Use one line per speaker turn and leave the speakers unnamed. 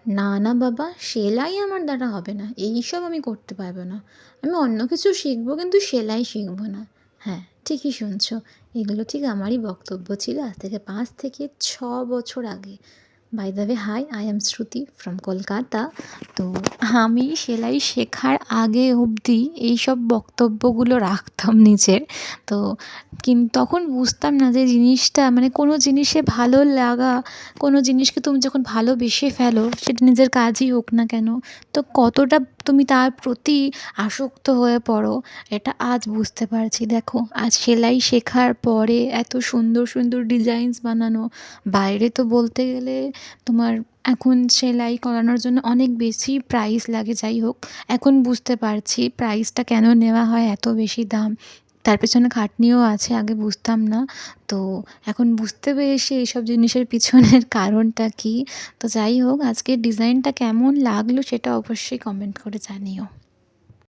না, না বাবা, সেলাই আমার দ্বারা হবে না। এইসব আমি করতে পারব না। আমি অন্য কিছু শিখব কিন্তু সেলাই শিখব না। হ্যাঁ, ঠিকই শুনছ। এগুলো ঠিক আমারই বক্তব্য ছিল আজ থেকে ৫ থেকে ৬ বছর আগে। By the way hi, I am Shruti from Kolkata. তো আমি সেলাই শেখার আগে অবধি এইসব বক্তব্যগুলো রাখতাম নিজের। তো তখন বুঝতাম না যে জিনিসটা মানে কোনো জিনিসে ভালো লাগা, কোনো জিনিসকে তুমি যখন ভালোবেসে ফেলো, সেটা নিজের কাজই হোক না কেন, তো কতটা তুমি তার প্রতি আসক্ত হয়ে পড়ো, এটা আজ বুঝতে পারছি। দেখো, আজ সেলাই শেখার পরে এত সুন্দর, সুন্দর ডিজাইনস বানানো, বাইরে তো বলতে গেলে তোমার এখন সেলাই করানোর জন্য অনেক বেশি প্রাইস লাগে। যাই হোক, এখন বুঝতে পারছি প্রাইসটা কেন নেওয়া হয় এত বেশি দাম। তার পেছনে খাটনিও আছে, আগে বুঝতাম না। তো এখন বুঝতে পেরেছি এইসব জিনিসের পিছনের কারণটা কী। তো যাই হোক, আজকের ডিজাইনটা কেমন লাগলো সেটা অবশ্যই কমেন্ট করে জানিও।